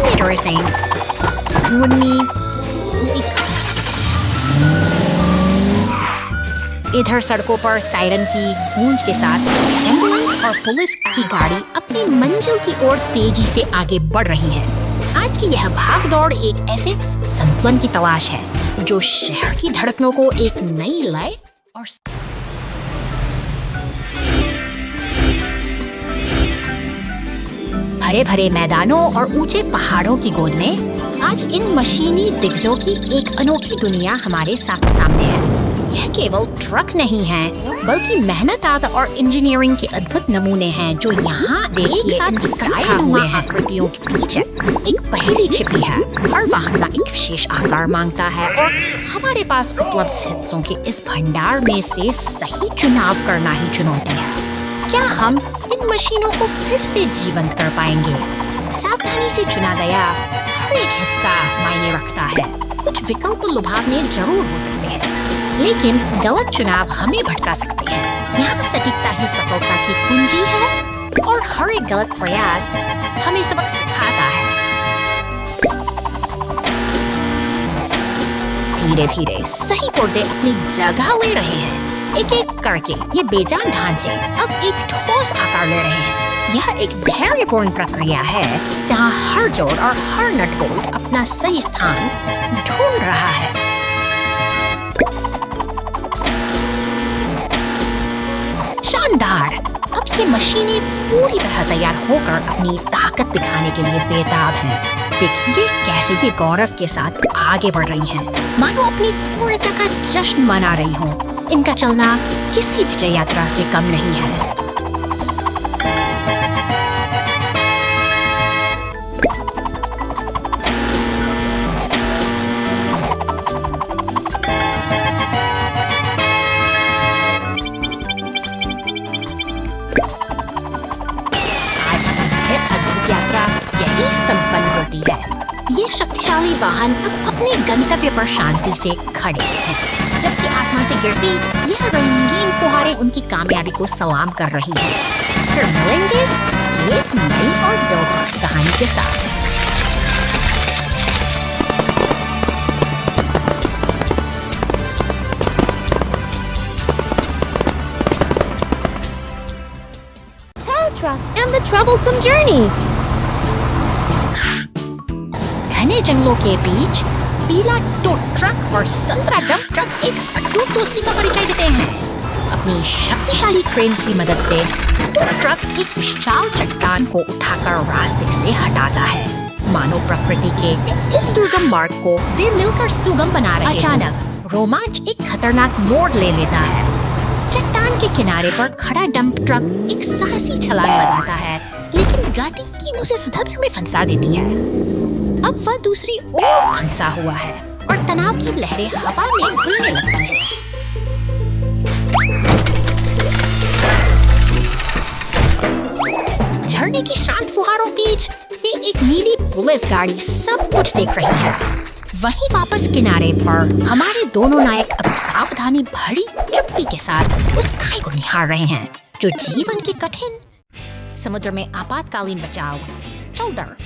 Dietersing, someone me. इधर सड़कों पर सायरन की गूंज के साथ एम्बुलेंस और पुलिस की गाड़ी अपनी मंजिल की ओर तेजी से आगे बढ़ रही है। आज की यह भागदौड़ एक ऐसे संतुलन की तलाश है जो शहर की धड़कनों को एक नई लय और हरे भरे मैदानों और ऊंचे पहाड़ों की गोद में आज इन मशीनी दिग्गजों की एक अनोखी दुनिया हमारे सामने है। यह केवल ट्रक नहीं है, बल्कि मेहनत और इंजीनियरिंग के अद्भुत नमूने हैं जो यहाँ एक साथ इकट्ठा हुए हैं। आकृतियों के पीछे एक पहेली छिपी है। हर वाहन का एक विशेष आकार मांगता है और हमारे पास उपलब्ध हिस्सों के इस भंडार में से सही चुनाव करना ही चुनौती है। क्या हम इन मशीनों को फिर से जीवंत कर पाएंगे? सावधानी से चुना गया हर एक हिस्सा मायने रखता है। कुछ विकल्प लुभावने जरूर हो सकते हैं, लेकिन गलत चुनाव हमें भटका सकते हैं। यहाँ सटीकता ही सफलता की कुंजी है और हर एक गलत प्रयास हमें सबक सिखाता है। धीरे धीरे सही पुर्जे अपनी जगह ले रहे हैं। एक एक करके ये बेजान ढांचे अब एक ठोस आकार ले रहे हैं। यह एक धैर्यपूर्ण प्रक्रिया है जहां हर जोड़ और हर नट बोल्ट अपना सही स्थान ढूंढ रहा है। शानदार! अब ये मशीनें पूरी तरह तैयार होकर अपनी ताकत दिखाने के लिए बेताब हैं। देखिए कैसे ये गौरव के साथ आगे बढ़ रही हैं, मानो अपनी पूर्णता का जश्न मना रही हों। इनका चलना किसी विजय यात्रा से कम नहीं है। आज यह अद्भुत यात्रा यही संपन्न होती है। ये शक्तिशाली वाहन अब अपने गंतव्य पर शांति से खड़े हैं, जबकि आसमान से गिरती यह रंगीन फुहारें उनकी कामयाबी को सलाम कर रही हैं। फिर मिलेंगे एक नई और दिलचस्प कहानी के साथ। Tow Truck and the Troublesome Journey. घने जंगलों के बीच पीला टो ट्रक और संतरा डंप ट्रक एक अटूट दोस्ती का परिचय देते हैं। अपनी शक्तिशाली क्रेन की मदद से टो ट्रक एक विशाल चट्टान को उठाकर रास्ते से हटाता है, मानो प्रकृति के इस दुर्गम मार्ग को वे मिलकर सुगम बना रहे हैं। अचानक रोमांच एक खतरनाक मोड़ ले लेता है। चट्टान के किनारे पर खड़ा डंप ट्रक एक साहसी छलांग लगाता है, लेकिन गति उसे धड़ल्ले में फंसा देती है। अब अब वह दूसरी ओर फंसा हुआ है और तनाव की लहरें हवा में घुलने लगती हैं। झरने की शांत फुहारों बीच में एक नीली पुलिस गाड़ी सब कुछ देख रही है। वहीं वापस किनारे पर हमारे दोनों नायक अब सावधानी भरी चुप्पी के साथ उस खाई को निहार रहे हैं जो जीवन के कठिन समुद्र में आपातकालीन बचाव चौदर।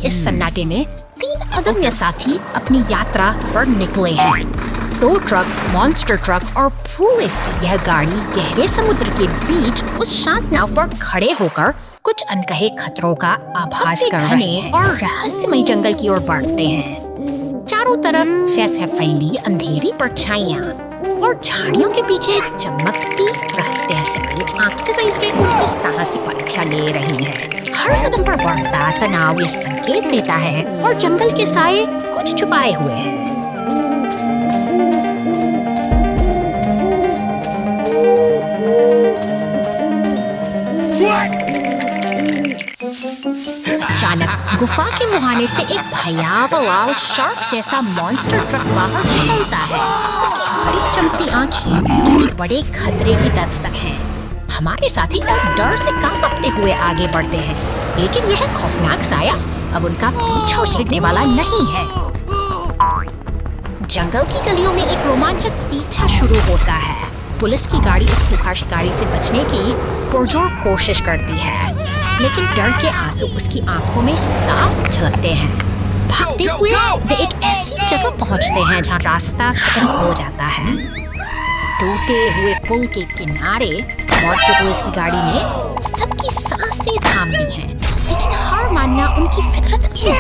इस सन्नाटे में 3 अदम्य साथी अपनी यात्रा पर निकले हैं। 2 ट्रक, मॉन्स्टर ट्रक और पुलिस की यह गाड़ी गहरे समुद्र के बीच उस शांत नाव पर खड़े होकर कुछ अनकहे खतरों का आभास कर रहे हैं और रहस्यमय जंगल की ओर बढ़ते हैं। चारों तरफ फैली अंधेरी परछाइयां और झाड़ियों के पीछे चमकती रहस्यमयी आंख के साइज में उनके साहस की परीक्षा ले रही है। हर कदम पर बढ़ता तनाव ये संकेत देता है और जंगल के साए कुछ छुपाए हुए हैं। अचानक गुफा के मुहाने से एक भयावह लाल शार्क जैसा मॉन्स्टर ट्रक बाहर निकलता है। उसकी हरी चमकती आंखें किसी बड़े खतरे की दस्तक हैं। हमारे साथी डर से कांपते हुए आगे बढ़ते हैं, लेकिन यह खौफनाक साया अब उनका पीछा छेड़ने वाला नहीं है। जंगल की गलियों में एक रोमांचक पीछा शुरू होता है। पुलिस की गाड़ी इस खूंखार शिकारी से बचने की पुरजोर कोशिश करती है, लेकिन डर के आंसू उसकी आंखों में साफ झलकते हैं। भागते हुए वे एक ऐसी जगह पहुंचते हैं जहां रास्ता खत्म हो जाता है। टूटे हुए पुल के किनारे मौत की पुलिस की गाड़ी ने सबकी सांसें थाम दी हैं, लेकिन हार मानना उनकी फितरत में नहीं।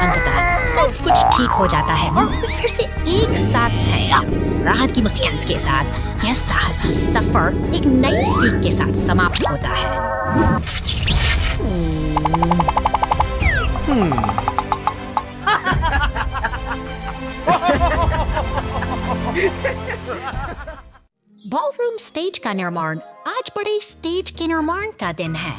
अंततः सब कुछ ठीक हो जाता है और वे फिर से एक साथ हैं। राहत की मुस्कान के साथ यह साहसी सफर एक नई सीख के साथ समाप्त होता है। बॉलरूम स्टेज का निर्माण आज बड़े स्टेज के निर्माण का दिन है।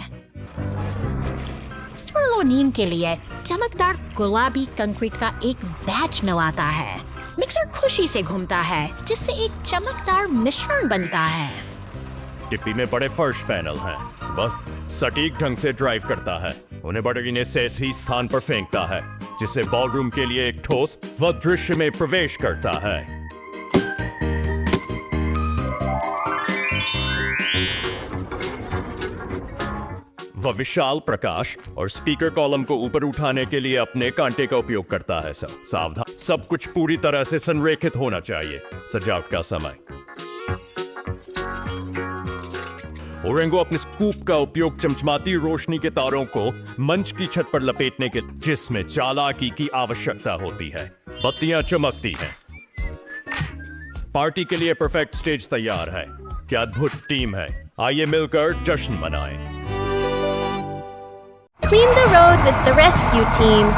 स्वर्लोनीम के लिए चमकदार गुलाबी कंक्रीट का एक बैच मिलाता है मिक्सर खुशी से घूमता है, जिससे एक चमकदार मिश्रण बनता है। टिप्पी में बड़े फर्श पैनल हैं, बस सटीक ढंग से ड्राइव करता है। उन्हें बड़गिने से सही स्थान पर फेंकता है, जिससे बॉलरूम के लिए एक ठोस व दृश्य में प्रवेश करता है। वह विशाल प्रकाश और स्पीकर कॉलम को ऊपर उठाने के लिए अपने कांटे का उपयोग करता है। सावधान, सब कुछ पूरी तरह से संरेखित होना चाहिए। सजावट का समय। ओरेंगो अपने स्कूप का उपयोग चमचमाती रोशनी के तारों को मंच की छत पर लपेटने के, जिसमें चालाकी की आवश्यकता होती है। बत्तियां चमकती हैं। पार्टी के लिए परफेक्ट स्टेज तैयार है। क्या अद्भुत टीम है। आइए मिलकर जश्न मनाएं। Clean the road with the rescue team.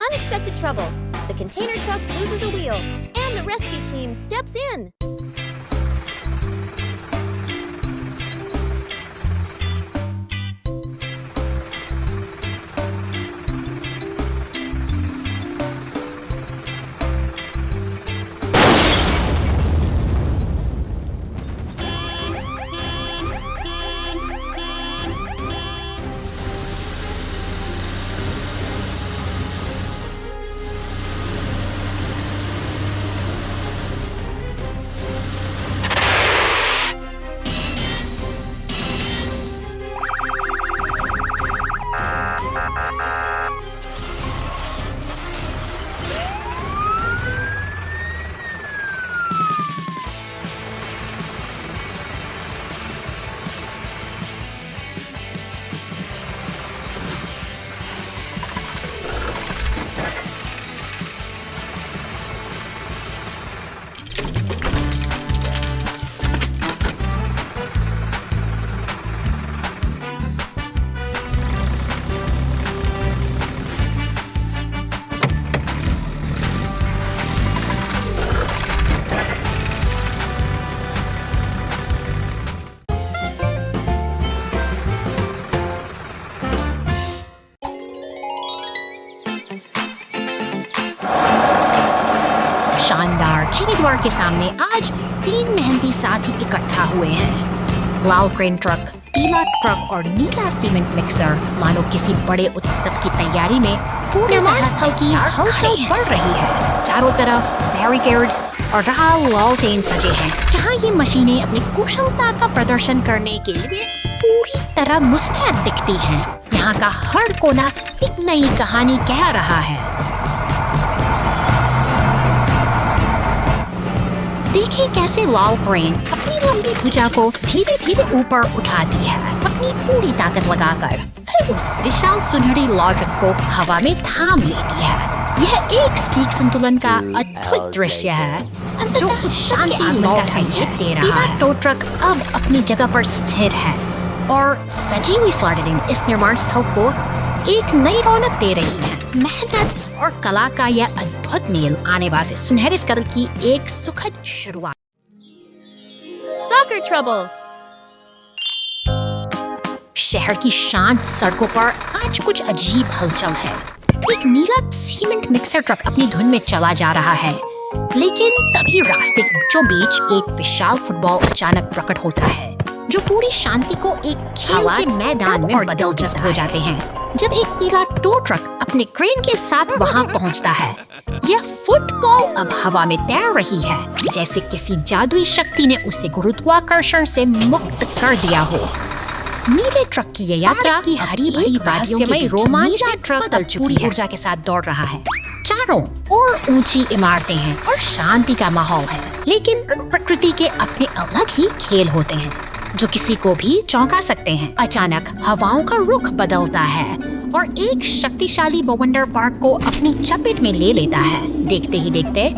Unexpected trouble. The container truck loses a wheel, and the rescue team steps in. शानदार चीनी द्वार के सामने आज 3 मेहनती साथी इकट्ठा हुए हैं। लाल क्रेन ट्रक, पीला ट्रक और नीला सीमेंट मिक्सर मानो किसी बड़े उत्सव की तैयारी में पूरे स्थल की हलचल बढ़ रही है। चारों तरफ बैरिकेड्स और लालटेन सजे हैं, जहां ये मशीनें अपनी कुशलता का प्रदर्शन करने के लिए पूरी तरह मुस्तैद दिखती हैं। यहाँ का हर कोना एक नई कहानी कह रहा है। देखिए कैसे लाल क्रेन अपनी लंबी भुजा को धीरे धीरे ऊपर उठाती है, अपनी पूरी ताकत लगाकर फिर उस विशाल सुनहरी लॉन्च को हवा में थाम लेती है। यह एक सटीक संतुलन का अद्भुत दृश्य है, जो शांति का संकेत दे रहा है। टो ट्रक अब अपनी जगह पर स्थिर है और सजी हुई स्लॉटिंग इस निर्माण स्थल को एक नई रौनक दे रही है। मेहनत और कला का यह अद्भुत मेल आने वाले सुनहरे स्कल की एक सुखद शुरुआत। Soccer trouble. शहर की शांत सड़कों पर आज कुछ अजीब हलचल है। एक नीला सीमेंट मिक्सर ट्रक अपनी धुन में चला जा रहा है, लेकिन तभी रास्ते के बीच एक विशाल फुटबॉल अचानक प्रकट होता है, जो पूरी शांति को एक खेल के मैदान में बदल हो जाते हैं। जब एक नीला टो ट्रक अपने क्रेन के साथ वहां पहुंचता है, यह फुटबॉल अब हवा में तैर रही है, जैसे किसी जादुई शक्ति ने उसे गुरुत्वाकर्षण से मुक्त कर दिया हो। नीले ट्रक की यह यात्रा की हरी भरी रहस्यमय रोमांच ट्रक बदल चुकी है, ऊर्जा के साथ दौड़ रहा है। चारों ओर ऊंची इमारतें हैं और शांति का माहौल है, लेकिन प्रकृति के अपने अलग ही खेल होते हैं जो किसी को भी चौंका सकते हैं। अचानक हवाओं का रुख बदलता है और एक शक्तिशाली बवंडर पार्क को अपनी चपेट में ले लेता है। देखते ही देखते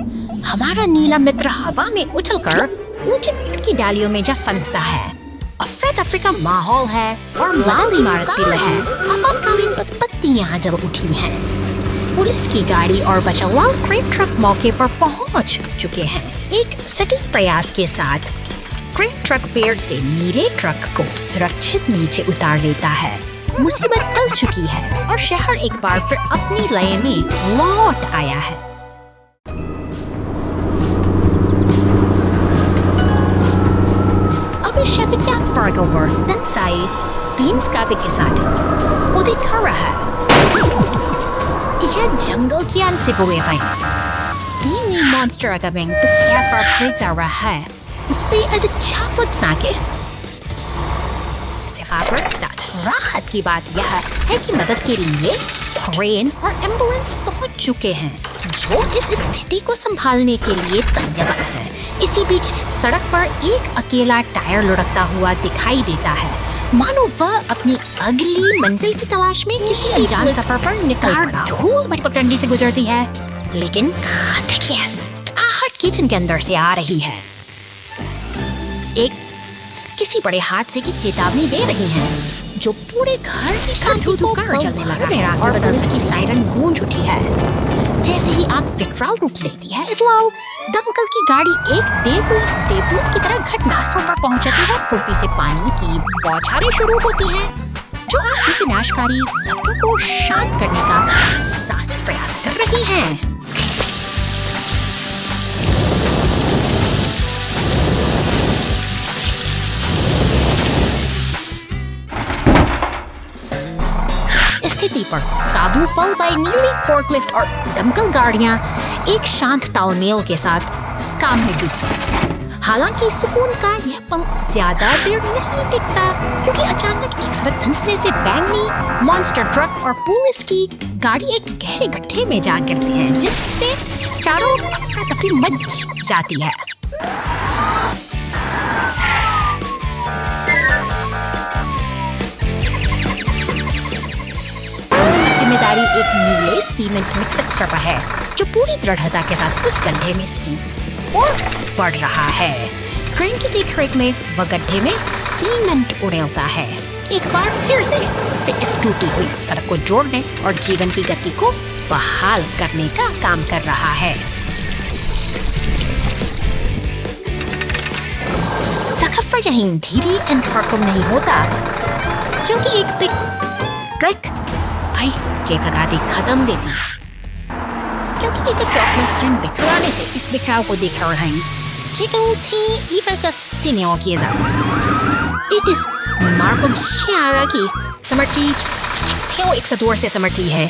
हमारा नीला मित्र हवा में उछलकर ऊंचे पेड़ की डालियों में जा फंसता है। अफरा तफरी का माहौल है और लाल इमारतें है। आपातकालीन पत्तियां जल उठी हैं। पुलिस की गाड़ी और बचाव क्रेन ट्रक मौके पर पहुंच चुके हैं। एक सटीक प्रयास के साथ क्रेन ट्रक पेड़ से नीले ट्रक को सुरक्षित नीचे उतार लेता है। मुसीबत टल चुकी है और शहर एक बार फिर अपनी लय में लौट आया है। अब शेफिका फार्गोवर तंसाई बीम्सकाबे के साथ वो दिखा रहा है। यह जंगल की ansibuleven. Ini monster agabing bekämpar Pritzaraha. Be at the chocolate sake. राहत की बात यह है कि मदद के लिए क्रेन और एम्बुलेंस पहुंच चुके हैं, जो इस स्थिति को संभालने के लिए तैयार है। इसी बीच सड़क पर एक अकेला टायर लुढ़कता हुआ दिखाई देता है, मानो वह अपनी अगली मंजिल की तलाश में किसी अनजान सफर पर निकल पड़ा। धूल भटपटंडी से गुजरती है, लेकिन आहट किचन के अंदर से आ रही है। एक किसी बड़े हादसे की चेतावनी दे रही है, जो पूरे घर की शांति को चलने लगा है और पुलिस की सायरन गूंज उठी है। जैसे ही आग विकराल रूप लेती है, इसलाल दमकल की गाड़ी एक देवदूत की तरह घटनास्थल पर पहुंच जाती है। फुर्ती से पानी की बौछारें शुरू होती हैं, जो आग की विनाशकारी लपटों को शांत करने का सार्थक प्रयास कर रही हैं। स्थिति पर काबू पल पाई नीली फोर्कलिफ्ट और दमकल गाड़ियां एक शांत तालमेल के साथ काम में जुटी। हालांकि सुकून का यह पल ज्यादा देर नहीं टिकता, क्योंकि अचानक एक सड़क धंसने से बैंगनी मॉन्स्टर ट्रक और पुलिस की गाड़ी एक गहरे गड्ढे में जा गिरती है, जिससे चारों अफरा तफरी मच जाती है। जिम्मेदारी एक नीले सीमेंट मिक्सर पर है, जो पूरी दृढ़ता के साथ उस गड्ढे में और बढ़ रहा है। ट्रेन की देखरेख में वह गड्ढे में सीमेंट उड़ेलता है, एक बार फिर से इस टूटी हुई सड़क को जोड़ने और जीवन की गति को बहाल करने का काम कर रहा है। सफर यहीं धीरे एंड फरकम नहीं होता, क्योंकि एक बिग ट्रक भाई जेखगाती खत्म देती, क्योंकि एक चौकमस जन बिखराने से इस बिखराव को देख रहे हैं। Chicken tea even kastinyo kieza. It is Markham Shiara की समर्टी theo एक सदूर से समर्टी है।